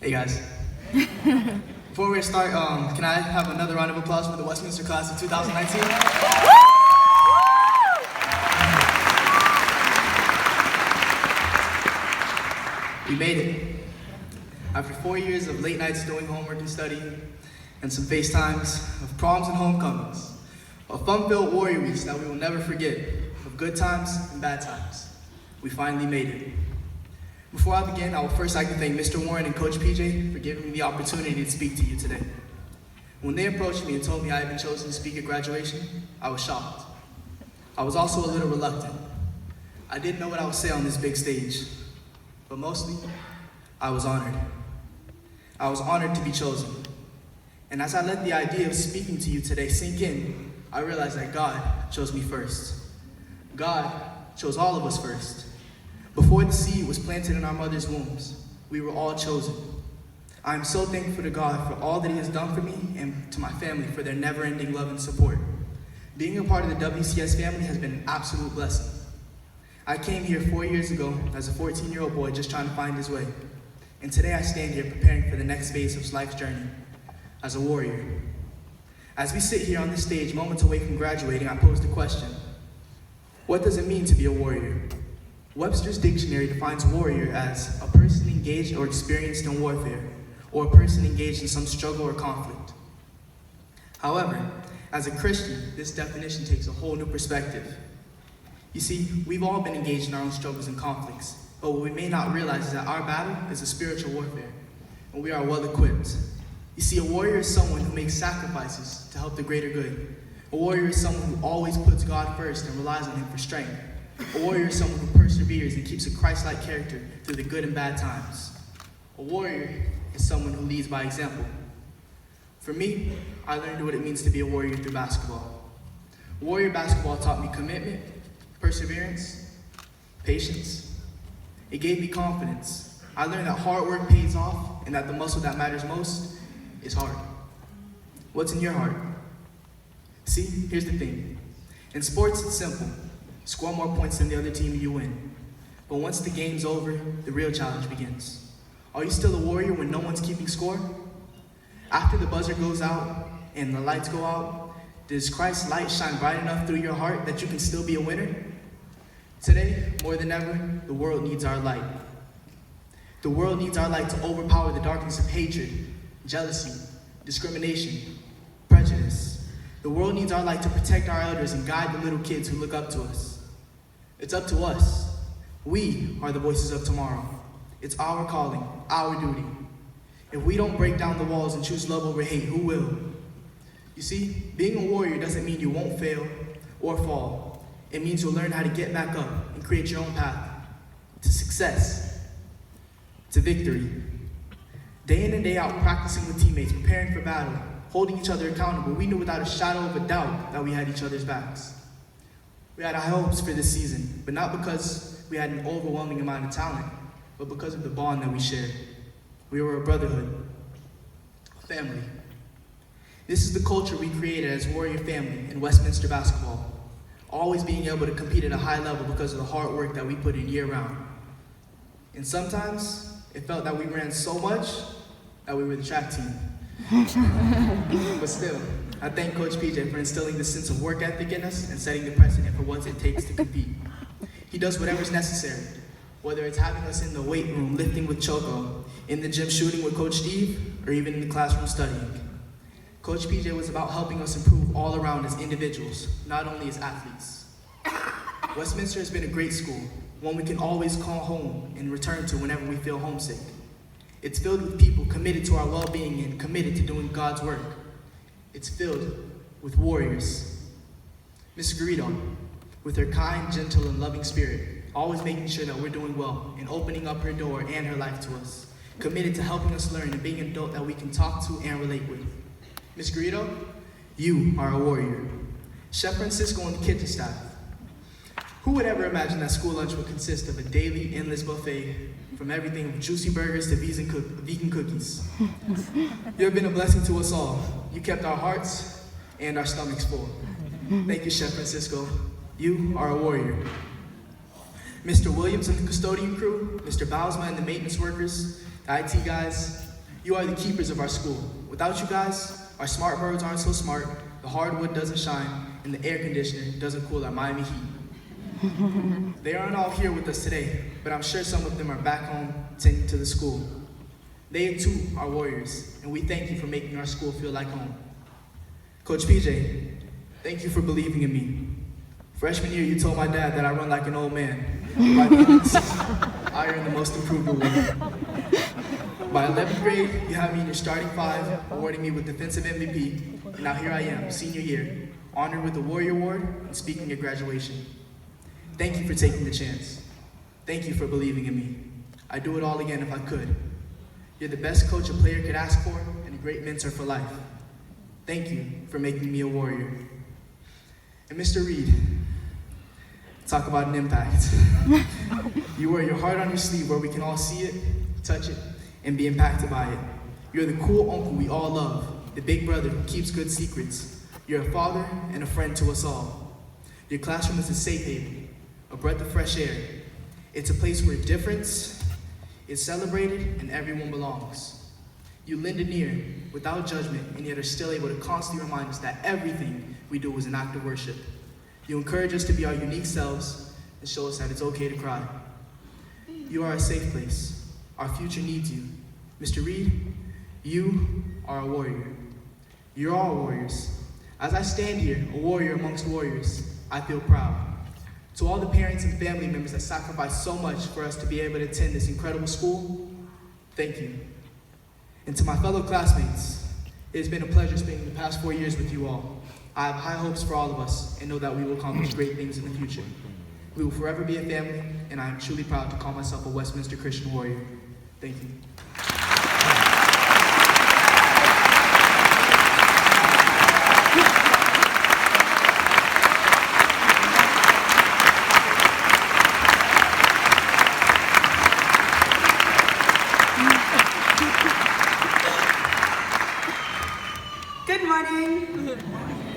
Hey guys. Before we start, can I have another round of applause for the Westminster class of 2019? We made it. After 4 years of late nights doing homework and studying, and some FaceTimes, of proms and homecomings, of fun-filled Warrior weeks that we will never forget, of good times and bad times, we finally made it. Before I begin, I would first like to thank Mr. Warren and Coach PJ for giving me the opportunity to speak to you today. When they approached me and told me I had been chosen to speak at graduation, I was shocked. I was also a little reluctant. I didn't know what I would say on this big stage, but mostly, I was honored. I was honored to be chosen. And as I let the idea of speaking to you today sink in, I realized that God chose me first. God chose all of us first. Before the seed was planted in our mother's wombs, we were all chosen. I am so thankful to God for all that He has done for me and to my family for their never-ending love and support. Being a part of the WCS family has been an absolute blessing. I came here 4 years ago as a 14-year-old boy just trying to find his way. And today I stand here preparing for the next phase of life's journey as a warrior. As we sit here on this stage moments away from graduating, I posed a question. What does it mean to be a warrior? Webster's dictionary defines warrior as a person engaged or experienced in warfare, or a person engaged in some struggle or conflict. However, as a Christian, this definition takes a whole new perspective. You see, we've all been engaged in our own struggles and conflicts, but what we may not realize is that our battle is a spiritual warfare, and we are well equipped. You see, a warrior is someone who makes sacrifices to help the greater good. A warrior is someone who always puts God first and relies on Him for strength. A warrior is someone who perseveres and keeps a Christ-like character through the good and bad times. A warrior is someone who leads by example. For me, I learned what it means to be a warrior through basketball. Warrior basketball taught me commitment, perseverance, patience. It gave me confidence. I learned that hard work pays off and that the muscle that matters most is heart. What's in your heart? See, here's the thing. In sports, it's simple. Score more points than the other team and you win. But once the game's over, the real challenge begins. Are you still a warrior when no one's keeping score? After the buzzer goes out and the lights go out, does Christ's light shine bright enough through your heart that you can still be a winner? Today, more than ever, the world needs our light. The world needs our light to overpower the darkness of hatred, jealousy, discrimination, prejudice. The world needs our light to protect our elders and guide the little kids who look up to us. It's up to us. We are the voices of tomorrow. It's our calling, our duty. If we don't break down the walls and choose love over hate, who will? You see, being a warrior doesn't mean you won't fail or fall. It means you'll learn how to get back up and create your own path to success, to victory. Day in and day out, practicing with teammates, preparing for battle, holding each other accountable, we knew without a shadow of a doubt that we had each other's backs. We had high hopes for this season, but not because we had an overwhelming amount of talent, but because of the bond that we shared. We were a brotherhood, a family. This is the culture we created as Warrior family in Westminster basketball, always being able to compete at a high level because of the hard work that we put in year-round. And sometimes, it felt that we ran so much that we were the track team. But still, I thank Coach PJ for instilling this sense of work ethic in us and setting the precedent for what it takes to compete. He does whatever's necessary, whether it's having us in the weight room lifting with Choco, in the gym shooting with Coach Steve, or even in the classroom studying. Coach PJ was about helping us improve all around as individuals, not only as athletes. Westminster has been a great school, one we can always call home and return to whenever we feel homesick. It's filled with people committed to our well-being and committed to doing God's work. It's filled with warriors. Miss Garrido, with her kind, gentle, and loving spirit, always making sure that we're doing well and opening up her door and her life to us, committed to helping us learn and being an adult that we can talk to and relate with. Miss Garrido, you are a warrior. Chef Francisco and the kitchen staff. Who would ever imagine that school lunch would consist of a daily, endless buffet from everything from juicy burgers to vegan cookies? You have been a blessing to us all. You kept our hearts and our stomachs full. Thank you, Chef Francisco. You are a warrior. Mr. Williams and the custodian crew, Mr. Bausma and the maintenance workers, the IT guys, You are the keepers of our school. Without you guys, our smart birds aren't so smart, the hardwood doesn't shine, and the air conditioner doesn't cool our Miami heat. They aren't all here with us today, but I'm sure some of them are back home tending to the school. They too are warriors, and we thank you for making our school feel like home. Coach PJ, thank you for believing in me. Freshman year, you told my dad that I run like an old man. By the end of the season, I earned the most improved award. By 11th grade, you have me in your starting five, awarding me with defensive MVP, and now here I am, senior year, honored with the Warrior Award and speaking at graduation. Thank you for taking the chance. Thank you for believing in me. I'd do it all again if I could. You're the best coach a player could ask for and a great mentor for life. Thank you for making me a warrior. And Mr. Reed, talk about an impact. You wear your heart on your sleeve where we can all see it, touch it, and be impacted by it. You're the cool uncle we all love, the big brother who keeps good secrets. You're a father and a friend to us all. Your classroom is a safe haven, a breath of fresh air. It's a place where difference is celebrated and everyone belongs. You lend an ear without judgment and yet are still able to constantly remind us that everything we do is an act of worship. You encourage us to be our unique selves and show us that it's okay to cry. You are a safe place. Our future needs you. Mr. Reed, you are a warrior. You're all warriors. As I stand here, a warrior amongst warriors, I feel proud. To all the parents and family members that sacrificed so much for us to be able to attend this incredible school, thank you. And to my fellow classmates, it has been a pleasure spending the past 4 years with you all. I have high hopes for all of us and know that we will accomplish great things in the future. We will forever be a family, and I am truly proud to call myself a Westminster Christian warrior. Thank you. Good morning.